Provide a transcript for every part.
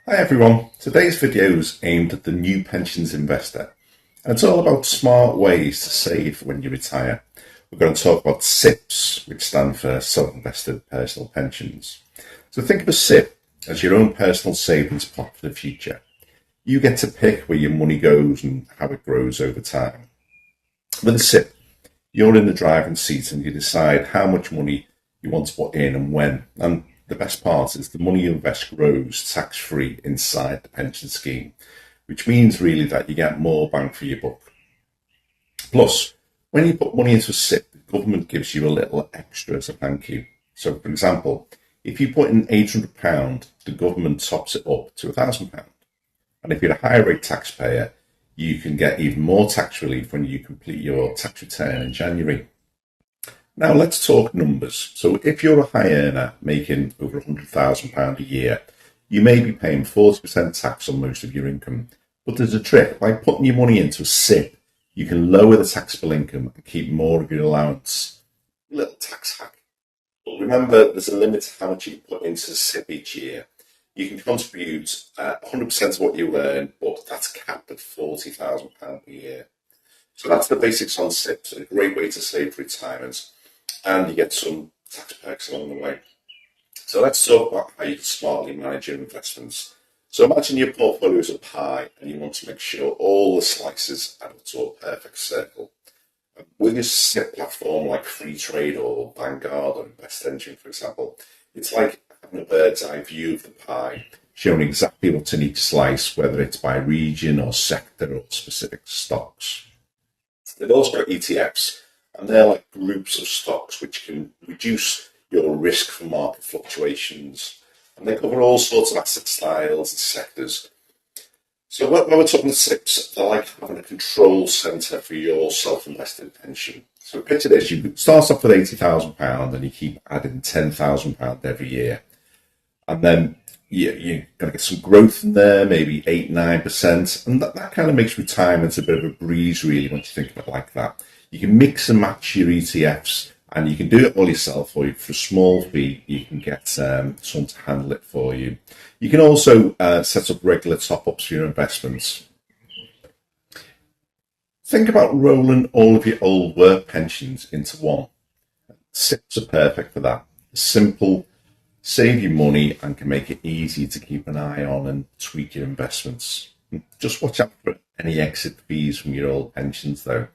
Hi everyone, today's video is aimed at the new pensions investor and it's all about smart ways to save when you retire. We're going to talk about SIPs, which stand for self-invested personal pensions. So think of a SIP as your own personal savings pot for the future. You get to pick where your money goes and how it grows over time. With a SIP, you're in the driving seat and you decide how much money you want to put in and when. And the best part is the money you invest grows tax-free inside the pension scheme, which means really that you get more bang for your buck. Plus, when you put money into a SIP, the government gives you a little extra as a thank you. So, for example, if you put in £800, the government tops it up to £1,000. And if you're a higher rate taxpayer, you can get even more tax relief when you complete your tax return in January. Now let's talk numbers. So if you're a high earner making over £100,000 a year, you may be paying 40% tax on most of your income. But there's a trick. By putting your money into a SIP, you can lower the taxable income and keep more of your allowance. A little tax hack. But remember, there's a limit to how much you put into the SIP each year. You can contribute 100% of what you earn, but that's capped at £40,000 a year. So that's the basics on SIPs, a great way to save for retirement, and you get some tax perks along the way. So let's talk about how you can smartly manage your investments. So imagine your portfolio is a pie and you want to make sure all the slices add up to a perfect circle. With your SIP platform like Free Trade or Vanguard or Invest Engine, for example, it's like having a bird's eye view of the pie, showing exactly what's in each slice, whether it's by region or sector or specific stocks. They've also got ETFs, and they're like groups of stocks which can reduce your risk for market fluctuations. And they cover all sorts of asset styles and sectors. So when we're talking SIPs, they're like having a control centre for your self-invested pension. So picture this, you start off with £80,000 and you keep adding £10,000 every year. And then you're going to get some growth in there, maybe 8-9%. And that kind of makes retirement a bit of a breeze, really, once you think of it like that. You can mix and match your ETFs, and you can do it all yourself, or for a small fee, you can get someone to handle it for you. You can also set up regular top-ups for your investments. Think about rolling all of your old work pensions into one. SIPs are perfect for that. Simple, save you money, and can make it easy to keep an eye on and tweak your investments. Just watch out for any exit fees from your old pensions, though.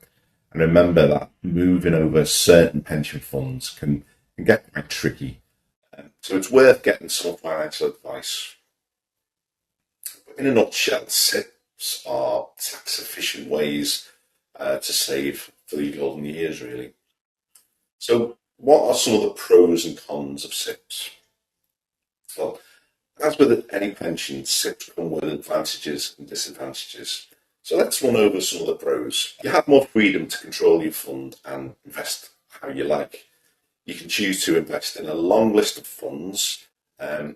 And remember that moving over certain pension funds can get quite tricky. So it's worth getting some financial advice. But in a nutshell, SIPs are tax-efficient ways to save for the golden years, really. So what are some of the pros and cons of SIPs? Well, as with any pension, SIPs come with advantages and disadvantages. So let's run over some of the pros. You have more freedom to control your fund and invest how you like. You can choose to invest in a long list of funds.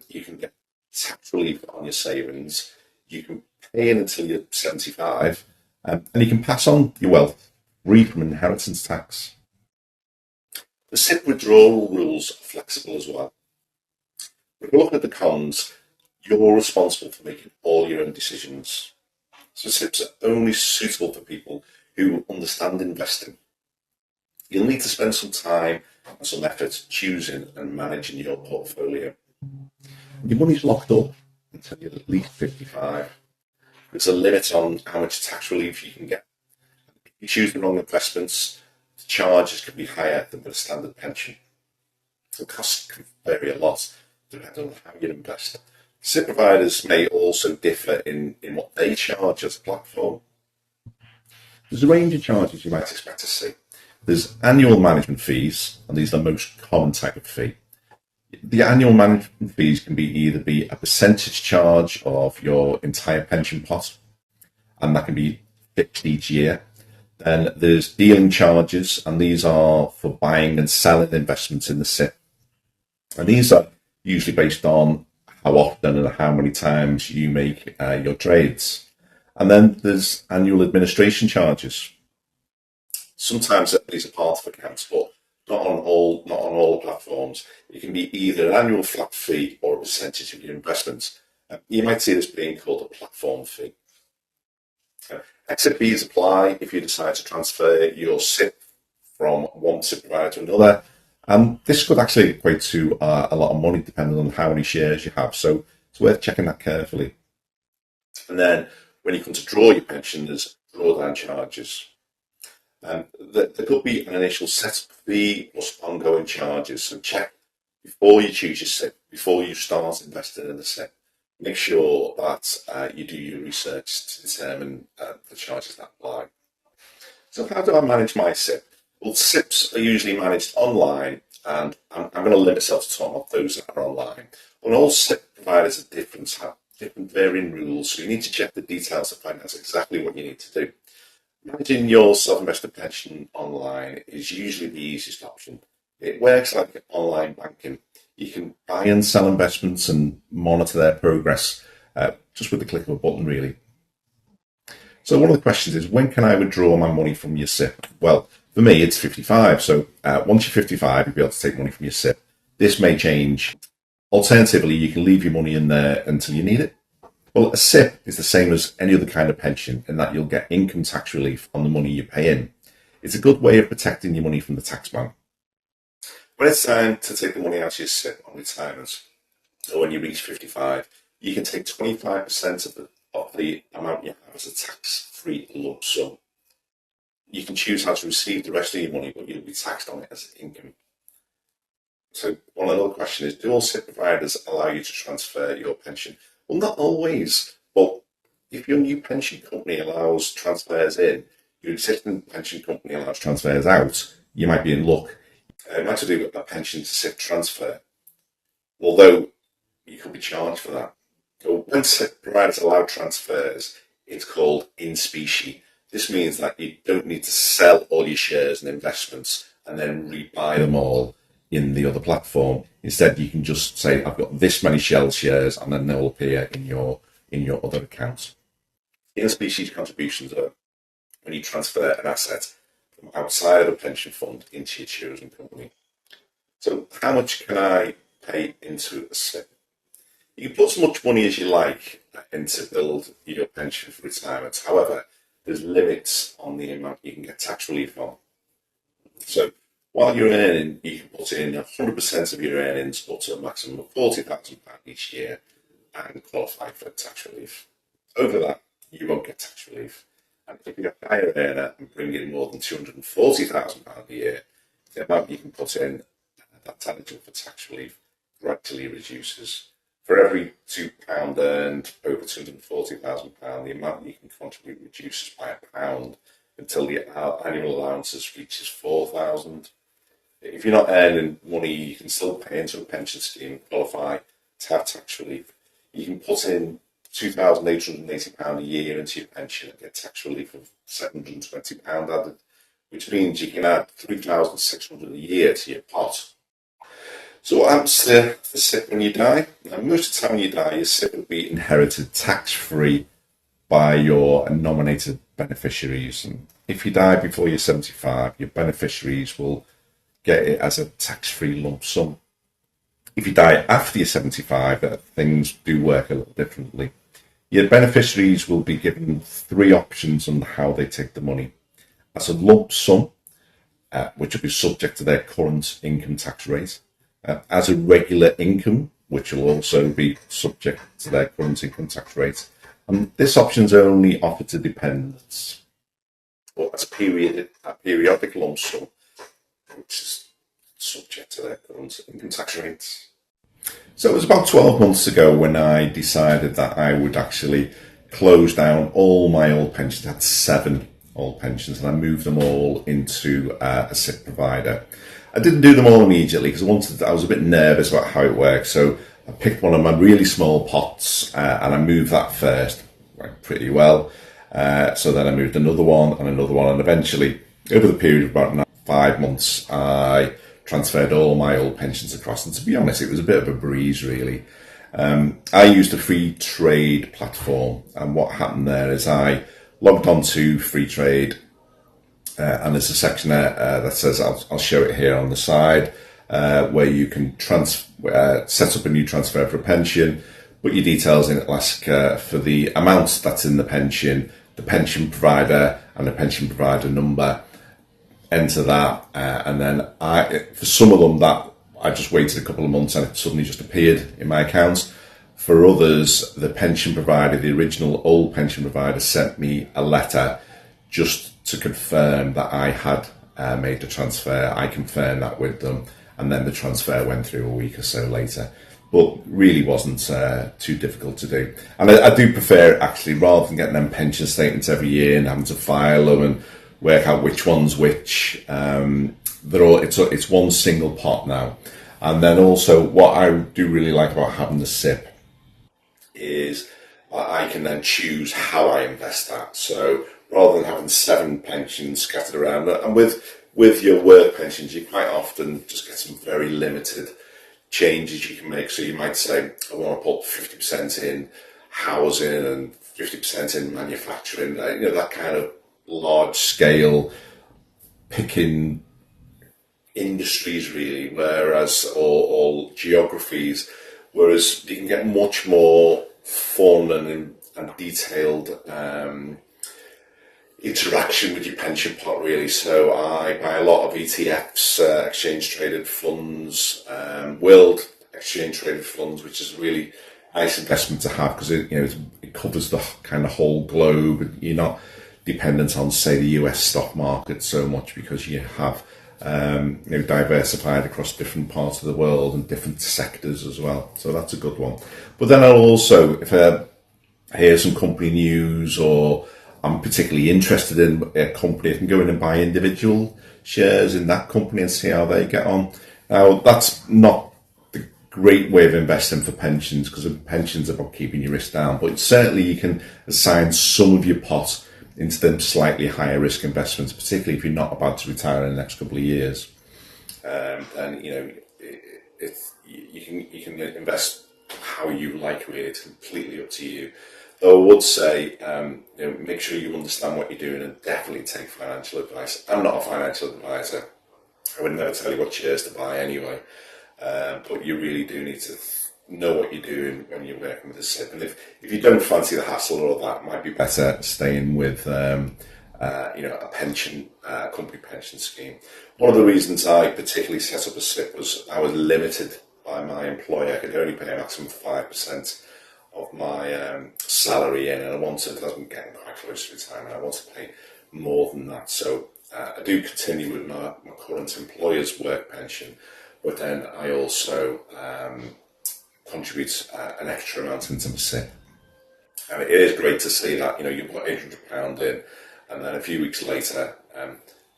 You can get tax relief on your savings. You can pay in until you're 75, and you can pass on your wealth free from inheritance tax. The SIP withdrawal rules are flexible as well. If we look at the cons, you're responsible for making all your own decisions. So SIPs are only suitable for people who understand investing. You'll need to spend some time and some effort choosing and managing your portfolio. Your money's locked up until you're at least 55. There's a limit on how much tax relief you can get. If you choose the wrong investments, the charges can be higher than with a standard pension. The costs can vary a lot depending on how you invest. SIP providers may also differ in what they charge as a platform. There's a range of charges you might expect to see. There's annual management fees, and these are the most common type of fee. The annual management fees can either be a percentage charge of your entire pension pot, and that can be fixed each year. Then there's dealing charges, and these are for buying and selling investments in the SIP. And these are usually based on how often and how many times you make your trades. And then there's annual administration charges. Sometimes these are part of accounts, but not on all the platforms. It can be either an annual flat fee or a percentage of your investments. You might see this being called a platform fee. Exit fees apply if you decide to transfer your SIP from one SIP provider to another. And this could actually equate to a lot of money depending on how many shares you have. So it's worth checking that carefully. And then when you come to draw your pension, there's drawdown charges. There could be an initial setup fee plus ongoing charges. So check before you choose your SIP, before you start investing in the SIP. Make sure that you do your research to determine the charges that apply. So how do I manage my SIP? Well, SIPs are usually managed online, and I'm going to limit myself to talk about those that are online. Well, all SIP providers are different, have different varying rules, so you need to check the details to find out exactly what you need to do. Managing your self-invested pension online is usually the easiest option. It works like online banking. You can buy and sell investments and monitor their progress just with the click of a button, really. So one of the questions is, when can I withdraw my money from your SIP? Well, for me, it's 55. So once you're 55, you'll be able to take money from your SIP. This may change. Alternatively, you can leave your money in there until you need it. Well, a SIP is the same as any other kind of pension in that you'll get income tax relief on the money you pay in. It's a good way of protecting your money from the tax man. When it's time to take the money out of your SIP on retirement, or when you reach 55, you can take 25% of the amount you have as a tax-free lump sum. You can choose how to receive the rest of your money, but you'll be taxed on it as income. So another question is, do all SIP providers allow you to transfer your pension? Well, not always, but if your new pension company allows transfers in, your existing pension company allows transfers out, you might be in luck. It might do with a pension to SIP transfer, although you could be charged for that. When SIP providers allow transfers, it's called in specie. This means that you don't need to sell all your shares and investments and then rebuy them all in the other platform. Instead, you can just say, I've got this many Shell shares, and then they'll appear in your other accounts. In specie contributions are when you transfer an asset from outside of a pension fund into your chosen company. So how much can I pay into a SIP? You can put as much money as you like into build your pension for retirement. However, there's limits on the amount you can get tax relief on. So while you're earning, you can put in 100% of your earnings up to a maximum of £40,000 each year and qualify for tax relief. Over that, you won't get tax relief. And if you're a higher earner and bring in more than £240,000 a year, the amount you can put in that's eligible for tax relief gradually reduces. For every £2 earned over £240,000, the amount you can contribute reduces by £1 until the annual allowances reaches £4,000. If you're not earning money, you can still pay into a pension scheme and qualify to have tax relief. You can put in £2,880 a year into your pension and get tax relief of £720 added, which means you can add £3,600 a year to your pot. So what happens to the SIP when you die? Now, most of the time when you die, your SIP will be inherited tax-free by your nominated beneficiaries. And if you die before you're 75, your beneficiaries will get it as a tax-free lump sum. If you die after you're 75, things do work a little differently. Your beneficiaries will be given 3 options on how they take the money. As a lump sum, which will be subject to their current income tax rate. As a regular income, which will also be subject to their current income tax rate. And this option is only offered to dependents. Or as a periodic lump sum, which is subject to their current income tax rates. So it was about 12 months ago when I decided that I would actually close down all my old pensions. I had 7 old pensions, and I moved them all into a SIP provider. I didn't do them all immediately because I was a bit nervous about how it works. So I picked one of my really small pots and I moved that first. Went pretty well. So then I moved another one, and eventually, over the period of about 5 months, I transferred all my old pensions across. And to be honest, it was a bit of a breeze, really. I used a free trade platform, and what happened there is I logged on to free trade. And there's a section there that says, I'll show it here on the side, where you can set up a new transfer for a pension, put your details in, it'll ask for the amount that's in the pension provider and the pension provider number. Enter that, and then for some of them that I just waited a couple of months and it suddenly just appeared in my account. For others, the pension provider, the original old pension provider, sent me a letter just to confirm that I had made the transfer. I confirmed that with them, and then the transfer went through a week or so later. But really wasn't too difficult to do. And I do prefer it, actually, rather than getting them pension statements every year and having to file them and work out which one's which. It's one single pot now. And then also what I do really like about having the SIP is I can then choose how I invest that. So rather than having 7 pensions scattered around, and with your work pensions, you quite often just get some very limited changes you can make. So you might say, I want to put 50% in housing and 50% in manufacturing, that kind of large scale picking industries really, or geographies, whereas you can get much more fun and detailed interaction with your pension pot really. So I buy a lot of ETFs, exchange traded funds, world exchange traded funds, which is a really nice investment to have because it covers the kind of whole globe. You're not dependent on, say, the US stock market so much because you have diversified across different parts of the world and different sectors as well. So that's a good one. But then I'll also, if I hear some company news or I'm particularly interested in a company, I can go in and buy individual shares in that company and see how they get on. Now, that's not the great way of investing for pensions because pensions are about keeping your risk down, but certainly you can assign some of your pot into them slightly higher risk investments, particularly if you're not about to retire in the next couple of years. And you can invest how you like really. It's completely up to you. Though I would say, make sure you understand what you're doing and definitely take financial advice. I'm not a financial advisor. I would never tell you what shares to buy anyway. But you really do need to know what you're doing when you're working with a SIP. And if you don't fancy the hassle or all that, it might be better staying with a pension, company pension scheme. One of the reasons I particularly set up a SIP was I was limited by my employer. I could only pay a maximum of 5% of my salary in, and I wanted, as I'm getting quite close to retirement, I want to pay more than that. So I do continue with my current employer's work pension, but then I also contribute an extra amount into my SIP. And it is great to see that, you put £800 in, and then a few weeks later,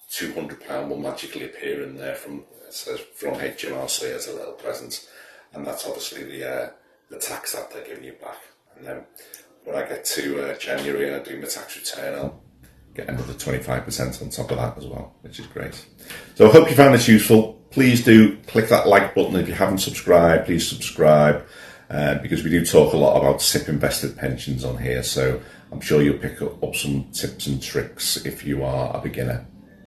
£200 will magically appear in there from HMRC as a little present, and that's obviously the tax that they're giving you back. And then when I get to January and I do my tax return, I'll get another 25% on top of that as well, which is great. So I hope you found this useful. Please do click that like button. If you haven't subscribed, please subscribe, because we do talk a lot about SIP invested pensions on here. So I'm sure you'll pick up some tips and tricks if you are a beginner.